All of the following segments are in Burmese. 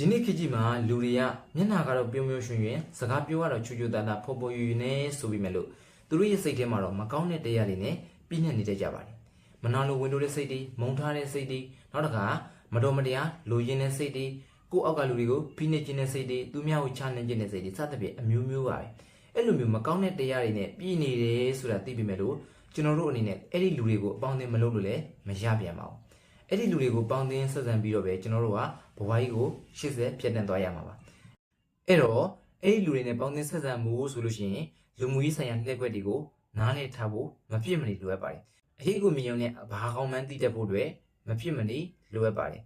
ဒီနေ့ခေတ်ကြီးမှာလူတွေကမျက်နှာကတော့ပြုံးပြုံးရွှင်ရွှင်စကားပြောရတော့ချူချူတန်တာဖော်ဖော်ရွရွနဲ့ဆိုပြီးမဲ့လို့သူတို့ရဲ့စိတ်ထဲမှာတော့မကောင်းတဲ့တရားတွေနဲ့ပြည့်ညက်နေတတ်ကြပါတယ်မနာလိုဝင်လို့တဲ့စိတ်တွေမုံထားတဲ့စိတ်တွေနောက်တစ်ခါမတော်မတရားလိုရင်းတဲ့စိတ်တွေကိုအောက်ကလူတွေကိုဖိနှိပ်ခြင်းတဲ့စိတ်တွေသူများကိုချနှင်းခြင်းတဲ့စိတ်တွေစသဖြင့်အမျိုးမျိုးပါပဲအဲ့လိုမျိုးမကောင်းတဲ့တရားတွေနဲ့ပြည့်နေတယ်ဆိုတာသိပြီးမဲ့လို့ကျွန်တော်တို့အနေနဲ့အဲ့ဒီလူတွေကိုအပေါင်းအသင်းမလုပ်လို့လည်းမရပြန်ပါဘူးအဲ့ဒီလူတွေကိုပေါင်းသင်းဆက်ဆံပြီးတော့ပဲကျွန်တော်တို့ကဘဝကြီးကိုရှစ်ဆက်ဖြတ်တန်းသွားရမှာပါအဲ့တော့အဲ့ဒီလူတွေနဲ့ပေါင်းသင်းဆက်ဆံမှုဆိုလို့ရှိရင်လူမှုရေးဆိုင်ရာလက်ကွက်တွေကိုနားလည်ထားဖို့မဖြစ်မနေလိုအပ်ပါတယ်အရေးကိုမြင်ရုံနဲ့ဘာကောင်းမှန်းသိတတ်ဖို့အတွက်မဖြစ်မနေလိုအပ်ပါတယ်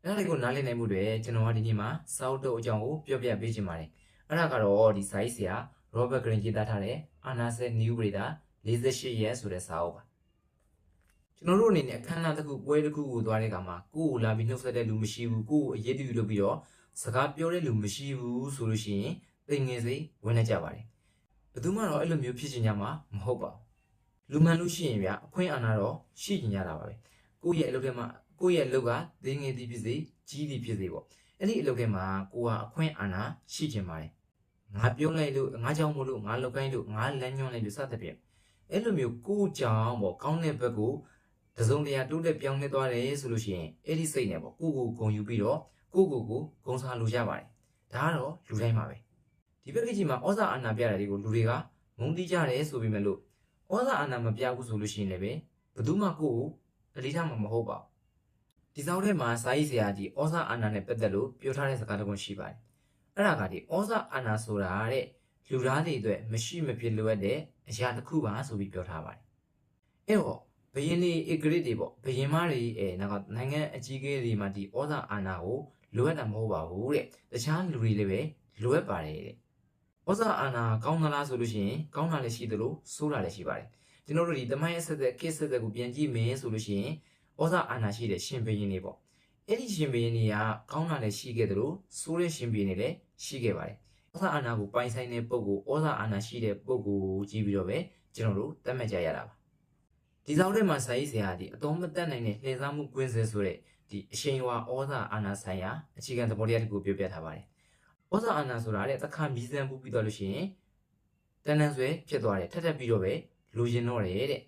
အဲ့ဒါတွေကိုနားလည်နိုင်မှုတွေကျွန်တော်ကဒီနေ့မှာစောက်တော့အကြောင်းကိုပြောပြပေးချင်ပါတယ်အဲ့ဒါကတော့ဒီစာရေးဆရာ Robert Greene ရေးသားထားတဲ့အာနာဆဲ New Breeder 48ရက်ဆိုတဲ့စာအုပ်ပါကျွန်တော်တို့အနေနဲ့အခမ်းအနားတစ်ခုပွဲတစ်ခုကိုသွားတဲ့အခါမှာကိုယ်ကိုလာပြီးနှုတ်ဆက်တဲ့လူမရှိဘူးကိုယ်ကိုအရေးတူလုပ်ပြီးတော့စကားပြောတဲ့လူမရှိဘူးဆိုလို့ရှိရင်သိငယ်စိတ်ဝင်နေကြပါတယ်ဘယ်သူမှတော့အဲ့လိုမျိုးဖြစ်ချင်ကြမှာမဟုတ်ပါဘူးလူမှန်လို့ရှိရင်ဗျအခွင့်အာဏာတော့ရှိချင်ကြတာပါပဲကိုယ့်ရဲ့အလုပ်ထဲမှာကိုယ့်ရဲ့အလုပ်ကသိငယ်သည်ဖြစ်စေကြီးသည်ဖြစ်စေပေါ့အဲ့ဒီအလုပ်ထဲမှာကိုကအခွင့်အာဏာရှိချင်ပါတယ်ငါပြောလိုက်လို့ငါကြောင့်မို့လို့ငါလောက်ကိုင်းလို့ငါလမ်းညွှန်လိုက်လို့စသဖြင့်အဲ့လိုမျိုးကိုယ့်ကြောင့်ပေါ့ကောင်းတဲ့ဘက်ကိုတစုံတရာတိုးတက်ပြောင်းလဲသွားတယ်ဆိုလို့ရှိရင်အဲ့ဒီစိတ်နဲ့ပေါ့ကိုကိုဂုံယူပြီးတော့ကိုကိုဂုံစားလို့ရပါတယ်ဒါကတော့လူတိုင်းပါပဲဒီဘက်ကကြီးမှာဩဇာအာဏာပြတာတွေကိုလူတွေကမုန်းတိကြတယ်ဆိုပေမဲ့လို့ဩဇာအာဏာမပြဘူးဆိုလို့ရှိရင်လည်းပဲဘယ်သူမှကိုကိုအလေးထားမှာမဟုတ်ပါဘူးဒီစောင်းထဲမှာစာရေးဆရာကြီးဩဇာအာဏာနဲ့ပတ်သက်လို့ပြောထားတဲ့စကားတစ်ခုရှိပါတယ်အဲ့ဒါကဒီဩဇာအာဏာဆိုတာတဲ့လူသားတွေအတွက်မရှိမဖြစ်လိုအပ်တဲ့အရာတစ်ခုပါဆိုပြီးပြောထားပါတယ်အဲ့တော့ဘယင်းလေးဧကရစ်တွေပေါ့ဘယင်းမတွေနိုင်ငံအကြီးအကဲတွေမှာဒီဩဇာအာဏာကိုလိုအပ်တာမဟုတ်ပါဘူးတဲ့တခြားလူတွေလည်းပဲလိုအပ်ပါတယ်တဲ့ဩဇာအာဏာကောင်းသလားဆိုလို့ရှိရင်ကောင်းတာလည်းရှိသလိုဆိုးတာလည်းရှိပါတယ်ကျွန်တော်တို့ဒီတမိုင်းအဆက်သက်ကိစ္စသက်ကိုပြန်ကြည့်မယ်ဆိုလို့ရှိရင်ဩဇာအာဏာရှိတဲ့ရှင်ဘယင်းတွေပေါ့အဲ့ဒီရှင်ဘယင်းတွေကကောင်းတာလည်းရှိခဲ့သလိုဆိုးတဲ့ရှင်ဘယင်းတွေလည်းရှိခဲ့ပါတယ်ဩဇာအာဏာကိုပိုင်ဆိုင်တဲ့ပုဂ္ဂိုလ်ဩဇာအာဏာရှိတဲ့ပုဂ္ဂိုလ်ကိုကြည့်ပြီးတော့ပဲကျွန်တော်တို့သတ်မှတ်ကြရတာပါဒီစောင်းထဲမှာစာရေးဆရာဒီအတော်မတက်နိုင်တဲ့လှည့်စားမှုကွင်းဆက်ဆိုတဲ့ဒီအရှိန်အဝါဩဇာအာဏာဆိုင်ရာအခြေခံသဘောတရားတစ်ခုပြောပြထားပါတယ်ဩဇာအာဏာဆိုတာတဲ့တစ်ခါမြည်စမ်းပူပြီးတော့လို့ရှိရင်တန်းတန်းဆွဲဖြစ်သွားတယ်ထပ်ထပ်ပြီးတော့ပဲလူရင်တော့တယ်တဲ့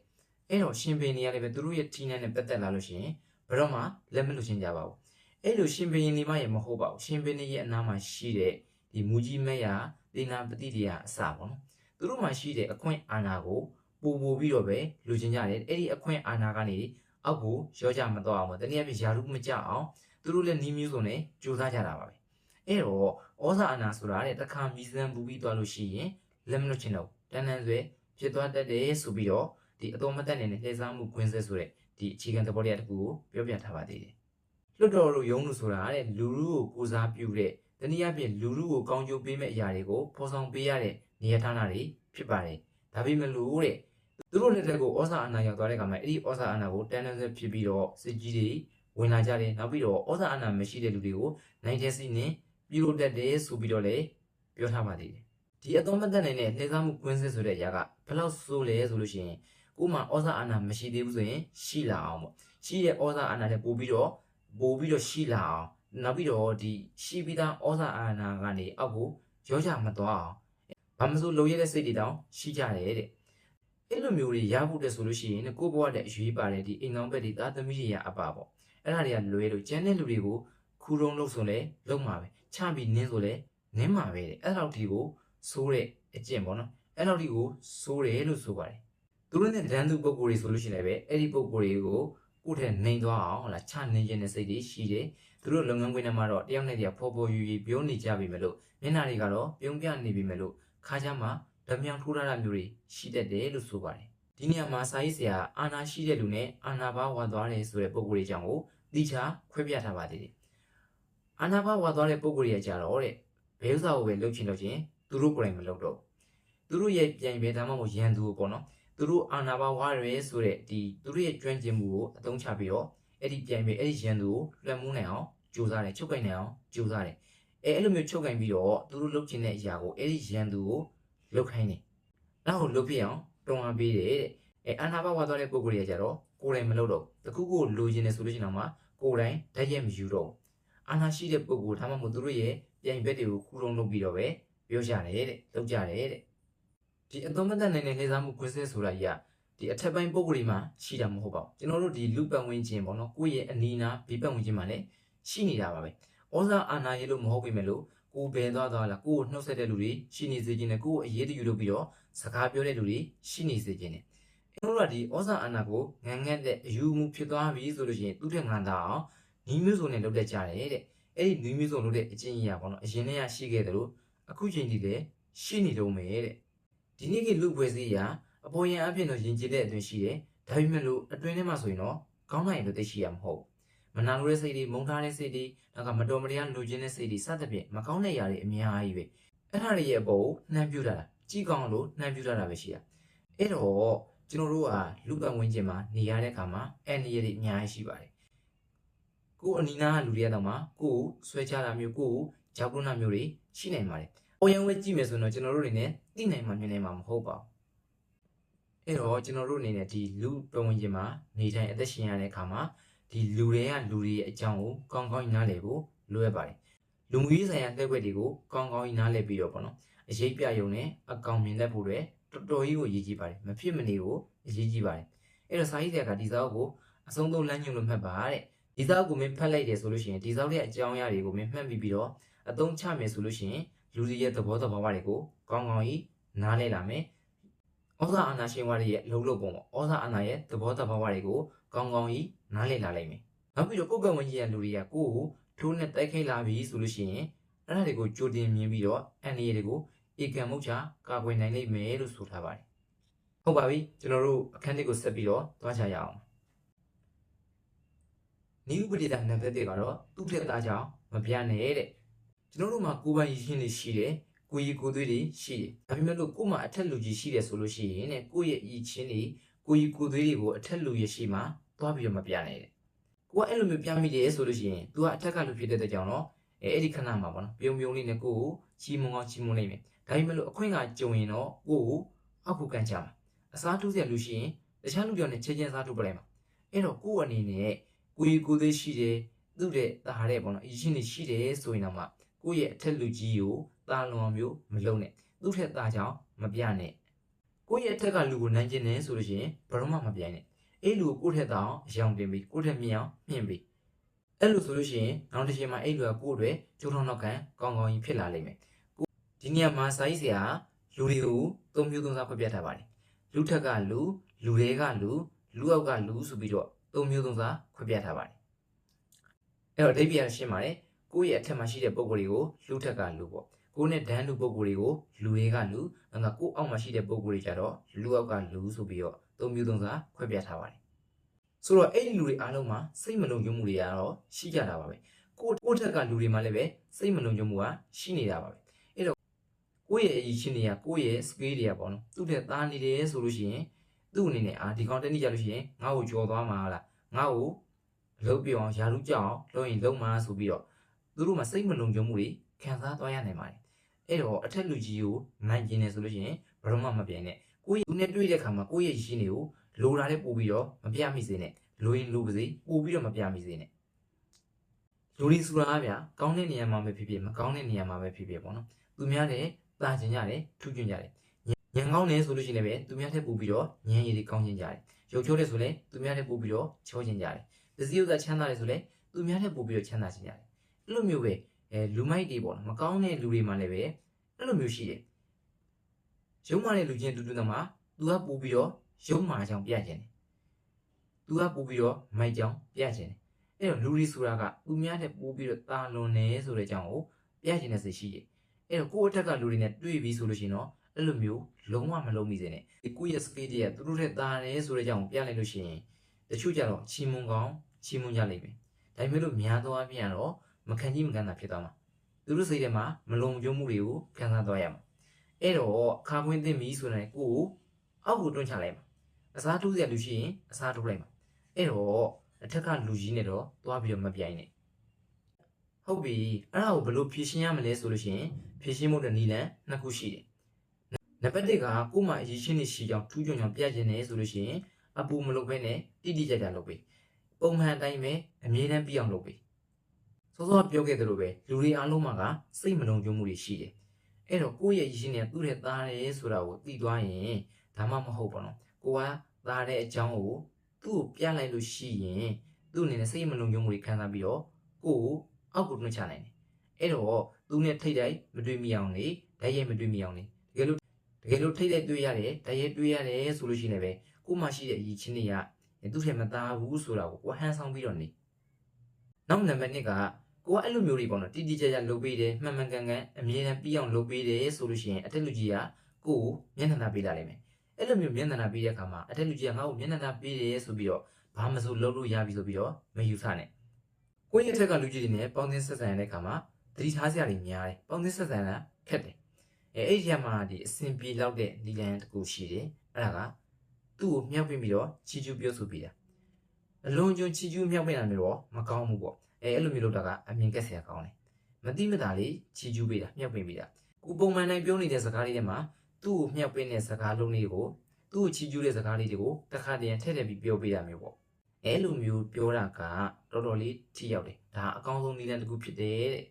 အဲ့တော့ရှင်ဘင်းတွေကလည်းပဲသူတို့ရဲ့ထီးနှံနဲ့ပတ်သက်လာလို့ရှိရင်ဘယ်တော့မှလက်မလွတ်ချင်ကြပါဘူးအဲ့လိုရှင်ဘင်းတွေမှရမဟုတ်ပါဘူးရှင်ဘင်းတွေရဲ့အနားမှာရှိတဲ့ဒီမူကြီးမက်ရဒေနာပတိတွေကအစပေါ့နော်သူတို့မှရှိတဲ့အခွင့်အာဏာကိုပို့ပြီးတော့ပဲလူချင်းကြတယ်အဲ့ဒီအခွင့်အာဏာကနေအောက်ကိုရောကြမတော့အောင်ပေါ့တနည်းအားဖြင့်ယာရုမကြအောင်သူတို့လည်းနီးမျိုးစုံနဲ့ကြိုးစားကြတာပါပဲအဲ့တော့ဩဇာအာဏာဆိုတာတဲ့တစ်ခါမြည်စမ်းပူပြီးသွားလို့ရှိရင်လက်မလွတ်ချင်တော့တန်းတန်းဆွဲဖြစ်သွားတတ်တယ်ဆိုပြီးတော့ဒီအတော်မတက်နေတဲ့လှည့်စားမှုကွင်းဆက်ဆိုတဲ့ဒီအခြေခံသဘောတရားတစ်ခုကိုပြောပြထားပါသေးတယ်လွတ်တော်တို့ယုံလို့ဆိုတာတဲ့လူလူကိုကိုစားပြုတဲ့တနည်းအားဖြင့်လူလူကိုကောင်းကျိုးပေးမဲ့အရာတွေကိုဖော်ဆောင်ပေးရတဲ့နေရာဌာနတွေဖြစ်ပါတယ်ဒါပေမဲ့လို့တဲ့သူတို့လက်ထက်ကိုဩဇာအာဏာရောက်သွားတဲ့အခါမှာအဲ့ဒီဩဇာအာဏာကိုတန်းတန်းဆွဲဖြစ်ပြီးတော့စစ်ကြီးတွေဝင်လာကြတယ်နောက်ပြီးတော့ဩဇာအာဏာမရှိတဲ့လူတွေကိုနိုင်တဲ့စီနဲ့ပြုလုပ်တတ်တယ်ဆိုပြီးတော့လည်းပြောထားပါသေးတယ်ဒီအတော်မတက်နိုင်တဲ့လှည့်စားမှုကွင်းစစ်ဆိုတဲ့အရာကဘယ်လောက်ဆိုးလဲဆိုလို့ရှိရင်ကိုမှဩဇာအာဏာမရှိသေးဘူးဆိုရင်ရှိလာအောင်ပေါ့ရှိတဲ့ဩဇာအာဏာတွေပို့ပြီးတော့ရှိလာအောင်နောက်ပြီးတော့ဒီရှိပြီးသားဩဇာအာဏာကနေအောက်ကိုရောကြမသွားအောင်ဘာမစိုးလုံရတဲ့စိတ်တွေတောင်ရှိကြတယ်တဲ့အဲ့လိုမျိုးတွေရဖို့တဲ့ဆိုလို့ရှိရင်ကိုယ့်ဘဝတဲ့အရွေးပါတယ်ဒီအိမ်တော်ဘက်တွေသားသမီးတွေရအပါပေါ့အဲ့ဒါတွေကလွယ်လို့ကျန်တဲ့လူတွေကိုခူးတုံးလို့ဆိုလဲလုံမှာပဲချပြီးနင်းဆိုလဲနင်းမှာပဲတဲ့အဲ့လောက်ဒီကိုဆိုးတဲ့အကျင့်ပေါ့နော်အဲ့လောက်ဒီကိုဆိုးတယ်လို့ဆိုပါတယ်သူတို့နဲ့ဒန်းသူပုံကိုယ်တွေဆိုလို့ရှိရင်လည်းပဲအဲ့ဒီပုံကိုယ်တွေကိုကိုယ့်ထက်နှိမ်သွားအောင်ဟုတ်လားချနှင်းခြင်းတဲ့စိတ်တွေရှိတယ်သူတို့လုပ်ငန်းခွင်ထဲမှာတော့တယောက်နဲ့တယောက်ဖော်ဖော်ယူယူပြောနေကြပြီမဲ့လို့မျက်နှာတွေကတော့ပြုံးပြနေပြီမဲ့လို့ခါးချမ်းမှာဓမြောင်ထိုးထားတာမျိုးတွေရှိတတ်တယ်လို့ဆိုပါတယ်ဒီနေရာမှာစာရေးဆရာအာနာရှိတဲ့လူနဲ့အာနာဘာဝါသွားတယ်ဆိုတဲ့ပုံကိုယ်တွေကြောင့်ကိုတိကျခွဲပြထားပါသေးတယ်အာနာဘာဝါသွားတဲ့ပုံကိုယ်တွေကြတော့တဲ့ဘဲဥစားကိုပဲလှုပ်ချင်သူတို့ကိုယ်တိုင်မလှုပ်တော့သူတို့ရဲ့ပြန်ပဲဒါမှမဟုတ်ရန်သူပေါ့နော်သူတို့အာနာဘာဝါရဲဆိုတဲ့ဒီသူတို့ရဲ့ကျွမ်းကျင်မှုကိုအသုံးချပြီးတော့အဲ့ဒီပြန်ပဲအဲ့ဒီရန်သူကိုလွှမ်းမိုးနိုင်အောင်ကြိုးစားတယ်ချုပ်ကင်နိုင်အောင်ကြိုးစားတယ်အဲ့လိုမျိုးချုပ်ကင်ပြီးတော့သူတို့လှုပ်ချင်တဲ့အရာကိုအဲ့ဒီရန်သူကိုလှုပ်ခိုင်းတယ်နောက်ကိုလှုပ်ပြအောင်တွန်းအားပေးတယ်တဲ့အာနာဘာဝါသွားတဲ့ပုံကိုယ်တွေကကြတော့ကိုယ်တိုင်မလှုပ်တော့တခုခုလိုချင်တယ်ဆိုလို့ရှိရင်တော့မှကိုယ်တိုင်ဓာတ်ရက်မယူတော့ အာနာရှိတဲ့ပုဂ္ဂိုလ်ဒါမှမဟုတ်သူတို့ရဲ့ပြိုင်ဘက်တွေကိုခူးတုံးလုပ်ပြီးတော့ပဲပြောကြတယ်တဲ့လုပ်ကြတယ်တဲ့ဒီအသုံးမသက်နိုင်တဲ့လှည့်စားမှုခွဲစစ်ဆိုတာကြီးကဒီအထက်ပိုင်းပုဂ္ဂိုလ်တွေမှာရှိတာမဟုတ်ပါဘူးကျွန်တော်တို့ဒီလူပတ်ဝန်းကျင်ပေါ့နော်ကိုယ့်ရဲ့အနီးနားဘေးပတ်ဝန်းကျင်မှာလည်းရှိနေတာပါပဲဩဇာအာဏာရေးလို့မဟုတ်ပေမဲ့လို့ကိုယ်ဘယ်သွားလာကိုယ်ကိုနှုတ်ဆက်တဲ့လူတွေရှိနေစေခြင်းနဲ့ကိုယ်ကိုအရေးတယူလုပ်ပြီးတော့စကားပြောတဲ့လူတွေရှိနေစေခြင်းနဲ့ကျွန်တော်တို့ကဒီဩဇာအာဏာကိုငန်းငတ်တဲ့အယူမှုဖြစ်သွားပြီဆိုလို့ရှိရင်သူ့ထက်ငန်းတာအောင်ညီမျိုးစုံနဲ့လုပ်တတ်ကြတယ်တဲ့အဲ့ဒီညီမျိုးစုံလုပ်တဲ့အကျင့်ကြီးอ่ะပေါ့နော်အရင်တည်းကရှိခဲ့တယ်လို့အခုချိန်ထိလည်းရှိနေတော့မယ်တဲ့ဒီနေ့ကလူဖွဲ့စည်းရာအပေါ်ယံအဖြစ်တော့ယဉ်ကျေးတဲ့အတွင်းရှိတယ်ဒါပေမဲ့လို့အတွင်းထဲမှာဆိုရင်တော့ကောင်းနိုင်လို့သိရှိရမှာမဟုတ်မနာလိုတဲ့စိတ်တွေမုန်းထားတဲ့စိတ်တွေနောက်ကမတော်မတရားလူချင်းတဲ့စိတ်တွေစသဖြင့်မကောင်းတဲ့ຢာတွေအများကြီးပဲအဲ့ဒါတွေရဲ့အပေါ်နှမ်းပြတာကြီးကောင်းလို့နှမ်းပြတာပဲရှိတာအဲ့တော့ကျွန်တော်တို့ကလူပတ်ဝန်းကျင်မှာနေရတဲ့အခါမှာအဲ့ဒီရည်တွေအများကြီးရှိပါတယ်ကိုယ်အနီးနားကလူတွေကတော့မှကိုယ်ဆွဲချတာမျိုးကိုယ်ကြောက်လွန်းတာမျိုးတွေရှိနိုင်ပါတယ်။ပေါ်ရန်ဝဲကြည့်မယ်ဆိုတော့ကျွန်တော်တို့တွေနဲ့သိနိုင်မှမြင်နိုင်မှာမဟုတ်ပါဘူး။အဲ့တော့ကျွန်တော်တို့အနေနဲ့ဒီလူပတ်ဝန်းကျင်မှာနေတိုင်းအသက်ရှင်ရတဲ့အခါမှာဒီလူတွေကလူတွေရဲ့အကြောင်းကိုကောင်းကောင်းနားလည်ဖို့လိုအပ်ပါတယ်။လူမှုရေးဆိုင်ရာလက်ွက်တွေကိုကောင်းကောင်းနားလည်ပြီးတော့ပေါ့နော်။အရေးပြရုံနဲ့အကောင်မြင်တတ်ဖို့တွေတော်တော်ကြီးကိုရည်ကြီးပါတယ်။မဖြစ်မနေကိုအရေးကြီးပါတယ်။အဲ့တော့စာရေးဆရာကဒီစာအုပ်ကိုအဆုံးသုံးလမ်းညွှန်လို့မှတ်ပါတဲ့။ဒီစာအုပ်ကိုမင်းဖတ်လိုက်တယ်ဆိုလို့ရှိရင်ဒီစာအုပ်ရဲ့အကြောင်းအရာတွေကိုမင်းမှတ်ပြီးတော့အသုံးချမယ်ဆိုလို့ရှိရင်လူတွေရဲ့သဘောတဘာဝတွေကိုကောင်းကောင်းကြီးနားလည်လာမယ်။ဩဇာအာဏာရှင်ဝါတွေရဲ့အလုပ်လုပ်ပုံပေါ့။ဩဇာအာဏာရဲ့သဘောတဘာဝတွေကိုကောင်းကောင်းကြီးနားလည်လာလိမ့်မယ်။နောက်ပြီးတော့ကိုယ်ကဝန်ကြီးရဲ့လူတွေကကိုယ်ကိုထိုးနဲ့တိုက်ခိုက်လာပြီဆိုလို့ရှိရင်အဲ့ဒါတွေကိုကြိုတင်မြင်ပြီးတော့အန်ဒီတွေကိုဧကံမုတ်ချကာကွယ်နိုင်လိမ့်မယ်လို့ဆိုထားပါတယ်။ဟုတ်ပါပြီကျွန်တော်တို့အခန်းလေးကိုဆက်ပြီးတော့သွားချရအောင်။နိဥပဒေတာနံပါတ်1ကတော့သူ့ထက်သားကြောင့်မပြနဲ့တဲ့ကျွန်တော်တို့မှာကိုယ်ပိုင်ရည်ရှင်းတွေရှိတယ်ကိုယ်ရည်ကိုယ်သွေးတွေရှိတယ်ဒါပေမဲ့လို့ကိုယ်မှာအထက်လူကြီးရှိတယ်ဆိုလို့ရှိရင်တဲ့ကိုယ့်ရဲ့ရည်ချင်းတွေကိုယ်ရည်ကိုယ်သွေးတွေကိုအထက်လူရရှိမှသွားပြီးတော့မပြနဲ့တဲ့ကိုကအဲ့လိုမျိုးပြမိတယ်ဆိုလို့ရှိရင် तू ကအထက်ကလူဖြစ်တဲ့ကြောင့်တော့အဲ့ဒီခဏမှာပေါ့နော်ပြုံပြုံလေးနဲ့ကိုကိုချီမုံအောင်ချီမုံလိုက်မယ်ဒါပေမဲ့လို့အခွင့်ကကြုံရင်တော့ကိုကိုအောက်ကိုကန်ချမှာအစားထိုးစရာလူရှိရင်တခြားလူပြောင်းနဲ့ချက်ချင်းစားထိုးပလိုက်မှာအဲ့တော့ကိုအနေနဲ့ကိုယ်ကိုယ်သေးရှိတယ်သူ့တဲ့တာတဲ့ပေါ့နော်အရင်နေရှိတယ်ဆိုရင်တော့မှကိုယ့်ရဲ့အထက်လူကြီးကိုတာလွန်မျိုးမလုံးနဲ့သူ့ထက်သားကြောင့်မပြနဲ့ကိုယ့်ရဲ့အထက်ကလူကိုနိုင်ကျင်တယ်ဆိုလို့ရှိရင်ဘယ်တော့မှမပြိုင်နဲ့အဲ့လူကိုယ့်ထက်သားအောင်အယောင်တင်ပြီးကိုယ့်ထက်မြင်အောင်မြင့်ပြီးအဲ့လိုဆိုလို့ရှိရင်နောက်တစ်ချိန်မှာအဲ့လူကကိုယ့်အတွက်ကျိုးထောင်းနောက်ကန်ကောင်းကောင်းကြီးဖြစ်လာလိမ့်မယ်ဒီနေရာမှာစာရေးဆရာလူတွေကိုသုံးမျိုးသုံးစားဖွင့်ပြထားပါတယ်လူထက်ကလူတွေကလူအောက်ကလူဆိုပြီးတော့သုံးမျိုးသုံးစားဖွင့်ပြထားပါတယ်အဲ့တော့အဓိပ္ပာယ်ရှင်းပါတယ်ကိုယ့်ရဲ့အထက်မှာရှိတဲ့ပုံကိုယ်တွေကိုလူထက်ကလူပေါ့ကိုယ်နဲ့ဒန်းလူပုံကိုယ်တွေကိုလူတွေကလူနောက်ကိုယ့်အောက်မှာရှိတဲ့ပုံကိုယ်တွေကြတော့လူအောက်ကလူဆိုပြီးတော့သုံးမျိုးသုံးစားခွဲပြထားပါတယ်ဆိုတော့အဲ့ဒီလူတွေအားလုံးမှာစိတ်မလုံခြုံမှုတွေကတော့ရှိကြတာပါပဲကိုယ့်ထက်ကလူတွေမှာလည်းပဲစိတ်မလုံခြုံမှုကရှိနေတာပါပဲအဲ့တော့ကိုယ့်ရဲ့အရေးချင်းတွေကကိုယ့်ရဲ့ skill တွေကပေါ့နော်သူ့ထက်သားနေတယ်ဆိုလို့ရှိရင်သူ့အနေနဲ့ဒီကောင်တက်နေကြလို့ရှိရင်ငါ့ကိုကြော်သွားမှာလားငါ့ကိုလုံးပြောအောင်ယာလူကြောက်အောင်လုပ်ရင်လုံးမှာဆိုပြီးတော့သူတို့မှာစိတ်မလုံခြုံမှုတွေခံစားသွားရနိုင်ပါတယ်အဲ့တော့အထက်လူကြီးကိုနိုင်ကျင်နေဆိုလို့ရှိရင်ဘယ်တော့မှမပြိုင်နဲ့ကိုယ့်ရဲ့သူနဲ့တွေ့တဲ့အခါမှာကိုယ့်ရဲ့ရင်းတွေကိုလိုတာတဲ့ပို့ပြီးတော့မပြမိစေနဲ့လိုရင်လိုပါစေပို့ပြီးတော့မပြမိစေနဲ့လူတွေဆိုတာဗျာကောင်းတဲ့နေရာမှာပဲဖြစ်ဖြစ်မကောင်းတဲ့နေရာမှာပဲဖြစ်ဖြစ်ပေါ့နော်သူများတဲ့တာကျင်ကြတယ်ထူးကျင်ကြတယ်ညံကောင်းတယ်ဆိုလို့ရှိရင်လည်းသူများထက်ပို့ပြီးတော့ညံရည်တွေကောင်းကျင်ကြတယ်ရုပ်ချိုးတယ်ဆိုလည်းသူများထက်ပို့ပြီးတော့ချောကျင်ကြတယ်ပစ္စည်းဥစ္စာချမ်းသာတယ်ဆိုလည်းသူများထက်ပို့ပြီးတော့ချမ်းသာကျင်ကြတယ်အဲ့လိုမျိုးပဲလူမိုက်တွေပေါ့နော်မကောင်းတဲ့လူတွေမှလည်းပဲအဲ့လိုမျိုးရှိတယ်ရုံမာတဲ့လူချင်းတူတူတော့မှသူကပို့ပြီးတော့ရုံမာကြောင်ပြကျင်တယ်သူကပို့ပြီးတော့မိုက်ကြောင်ပြကျင်တယ်အဲ့တော့လူတွေဆိုတာကသူများတဲ့ပို့ပြီးတော့တာလွန်နေဆိုတဲ့အကြောင်းကိုပြကျင်တဲ့စိတ်ရှိတယ်အဲ့တော့ကိုယ့်အထက်ကလူတွေနဲ့တွေ့ပြီးဆိုလို့ရှိရင်တော့အဲ့လိုမျိုးလုံးဝမလုံးမိစေနဲ့ကိုယ့်ရဲ့ skill တွေကသူတို့ထက်တာတယ်ဆိုတဲ့အကြောင်းကိုပြလိုက်လို့ရှိရင်တချို့ကြတော့ချီမွန်ကောင်းချီမွန်ကြလိမ့်မယ်ဒါပေမဲ့လို့များသောအားဖြင့်ကတော့မခံကြီးမခံတာဖြစ်သွားမှာသူတို့စိတ်ထဲမှာမလုံခြုံမှုတွေကိုခံစားသွားရမှာအဲ့တော့အခါခွင့်သိပြီဆိုရင်ကိုယ်အောက်ကိုတွန်းချလိုက်မှာအစားထိုးစရာလူရှိရင်အစားထိုးလိုက်မှာအဲ့တော့အထက်ကလူကြီးနဲ့တော့သွားပြီးတော့မပြိုင်နဲ့ဟုတ်ပြီအဲ့ဒါကိုဘယ်လိုဖြေရှင်းရမလဲဆိုလို့ရှိရင်ဖြေရှင်းဖို့တဲ့နည်းလမ်းနှစ်ခုရှိတယ်နံပါတ်1ကကိုယ်မှာအရေးချင်းနေရှိကြောင်းထူးချွန်ကြောင်းပြကျင်နေဆိုလို့ရှိရင်အပူမလုပ်ဘဲနဲ့တိတိကျကျလုပ်ပေးပုံမှန်အတိုင်းပဲအမြဲတမ်းပြအောင်လုပ်ပေး စောစောပြောခဲ့သလိုပဲလူတွေအားလုံးမှာကစိတ်မလုံခြုံမှုတွေရှိတယ်အဲ့တော့ကိုယ့်ရဲ့ရင်းနဲ့သူ့ရဲ့သားတယ်ဆိုတာကိုသိသွားရင်ဒါမှမဟုတ်ပါတော့ကိုကသားတဲ့အကြောင်းကိုသူ့ကိုပြလိုက်လို့ရှိရင်သူ့အနေနဲ့စိတ်မလုံခြုံမှုတွေခံစားပြီးတော့ကိုကိုအောက်ကိုတွန်းချနိုင်တယ်အဲ့တော့သူနဲ့ထိတ်တိုက်မတွေ့မိအောင်လေဓာတ်ရိုက်မတွေ့မိအောင်လေတကယ်လို့ထိတ်တိုက်တွေ့ရတယ်ဓာတ်ရိုက်တွေ့ရတယ်ဆိုလို့ရှိရင်လည်းကိုမှရှိတဲ့အရည်ချင်းတွေကသူ့ထဲမသားဘူးဆိုတာကိုကိုဟန်ဆောင်ပြီးတော့နေနောက်နံပါတ်1ကကိုကအဲ့လိုမျိုးတွေပေါ့နော်တိတိကျကျလုပ်ပေးတယ်မှန်မှန်ကန်ကန်အမြဲတမ်းပြီးအောင်လုပ်ပေးတယ်ဆိုလို့ရှိရင်အထက်လူကြီးကကိုကိုမျက်နှာသာပေးလာလိမ့်မယ်အဲ့လိုမျိုးမျက်နှာသာပေးတဲ့အခါမှာအထက်လူကြီးကငါ့ကိုမျက်နှာသာပေးတယ်ဆိုပြီးတော့ဘာမှမဆိုလုပ်လို့ရပြီဆိုပြီးတော့မယူဆနဲ့ကိုယ့်ရဲ့အထက်ကလူကြီးတွေနဲ့ပေါင်းသင်းဆက်ဆံရတဲ့အခါမှာသတိထားစရာတွေများတယ်ပေါင်းသင်းဆက်ဆံတာခက်တယ်အဲ့ဒီမှာဒီအစင်ပြေလောက်တဲ့ဒီလန်တစ်ခုရှိတယ်အဲ့ဒါကသူ့ကိုမြှောက်ပြီးတော့ချီကျူးပြောဆိုပြီးတာအလုံးကျွန်းချီကျူးမြှောက်ပေးတာမျိုးတော့မကောင်းဘူးပေါ့အဲ့လိုမျိုးလုပ်တာကအမြင်ကက်စရာကောင်းတယ်မတိမတာလေးချီကျူးပေးတာမြှောက်ပေးတာကိုပုံမှန်တိုင်းပြောနေတဲ့စကားလေးတွေမှာသူ့ကိုမြှောက်ပေးတဲ့စကားလုံးလေးကိုသူ့ကိုချီကျူးတဲ့စကားလေးတွေကိုတစ်ခါတည်းထည့်ထည့်ပြီးပြောပေးတာမျိုးပေါ့အဲ့လိုမျိုးပြောတာကတော်တော်လေးထိရောက်တယ်ဒါအကောင်းဆုံးနည်းလမ်းတစ်ခုဖြစ်တယ်တဲ့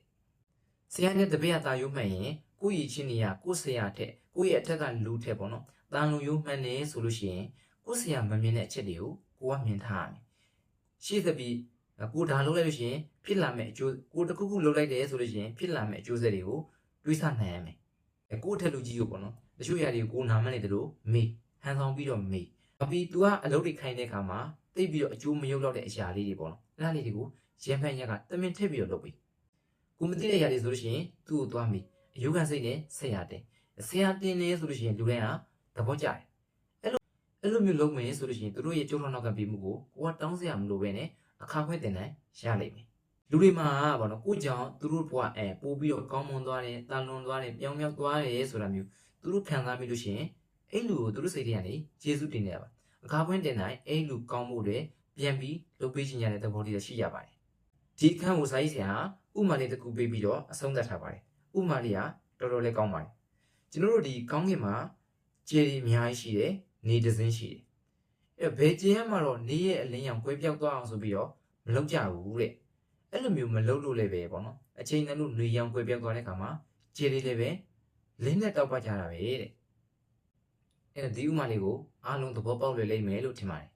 ဆရာနဲ့တပည့်အသားရုံးမှန်ရင်ကိုယ့်ရည်ချင်းတွေကကိုယ့်ဆရာထက်ကိုယ့်ရဲ့အထက်ကလူထက်ပေါ့နော်တန်လုံရုံးမှန်နေဆိုလို့ရှိရင်ကိုယ့်ဆရာမမြင်တဲ့အချက်တွေကိုကိုကမြင်ထားရမယ်ရှေ့သပြီးကိုဒါလုပ်လိုက်လို့ရှိရင်ဖြစ်လာမယ့်အကျိုးကိုတစ်ခုခုလုပ်လိုက်တယ်ဆိုလို့ရှိရင်ဖြစ်လာမယ့်အကျိုးဆက်တွေကိုတွေးဆနိုင်ရမယ်ကိုယ့်ထက်လူကြီးကိုပေါ့နော်တချို့ຢာတွေကိုနားမနေတယ်လို့မေးဟန်ဆောင်ပြီးတော့မေးပြီး तू ကအလုပ်တွေခိုင်းတဲ့အခါမှာသိပြီးတော့အကျိုးမရုပ်တော့တဲ့အရာလေးတွေပေါ့နော်အဲ့ဒါလေးတွေကိုရံဖန်ရက်ကတမင်ထည့်ပြီးတော့လုပ်ပေးကိုမသိတဲ့အရာတွေဆိုလို့ရှိရင်သူ့ကိုသွားမေးအယုခံစိတ်နဲ့ဆက်ရတဲ့ဆရာတင်နေဆိုလို့ရှိရင်လူတိုင်းဟာသဘောကျတယ်အဲ့လိုမျိုးလုပ်မယ်ဆိုလို့ရှိရင်တို့ရဲ့ကြိုးထောင်နောက်ကပြီးမှုကိုကိုကတောင်းစရာမလိုပဲနဲ့အခါခွင့်တင်နိုင်ရလိမ့်မယ်လူတွေမှာပေါ့နော်ကိုကြောင့်သူတို့ဘဝပို့ပြီးတော့ကောင်းမွန်သွားတယ်တာလွန်သွားတယ်ပြောင်းမြောက်သွားတယ်ဆိုတာမျိုးသူတို့ခံစားမိလို့ရှိရင်အဲ့လူကိုသူတို့စိတ်ထဲကနေကျေးဇူးတင်နေရပါအခါခွင့်တင်နိုင်အဲ့လူကောင်းမှုတွေပြန်ပြီးလုပ်ပေးခြင်းရတဲ့သဘောလေးရှိရပါတယ်ဒီအခန်းကိုစာရေးဆရာဥမာလေးတစ်ခုပေးပြီးတော့အဆုံးသတ်ထားပါတယ်ဥမာလေးကတော်တော်လေးကောင်းပါတယ်ကျွန်တော်တို့ဒီကောင်းကင်မှာကျေးတွေအများကြီးရှိတယ်နေတစ်စင်းရှိတယ်အဲ့ဘယ်ကျေးမှာတော့နေရဲ့အလင်းရောင်ကွဲပြောက်သွားအောင်ဆိုပြီးတော့မလုပ်ကြဘူးတဲ့အဲ့လိုမျိုးမလုပ်လို့လည်းပဲပေါ့နော်အချိန်နဲ့လို့နေရောင်ကွဲပြောက်သွားတဲ့အခါမှာကျေးလေးလည်းပဲလင်းနဲ့တောက်ပကြတာပဲတဲ့အဲ့ဒီဥမာလေးကိုအားလုံးသဘောပေါက်လွယ်လိမ့်မယ်လို့ထင်ပါတယ်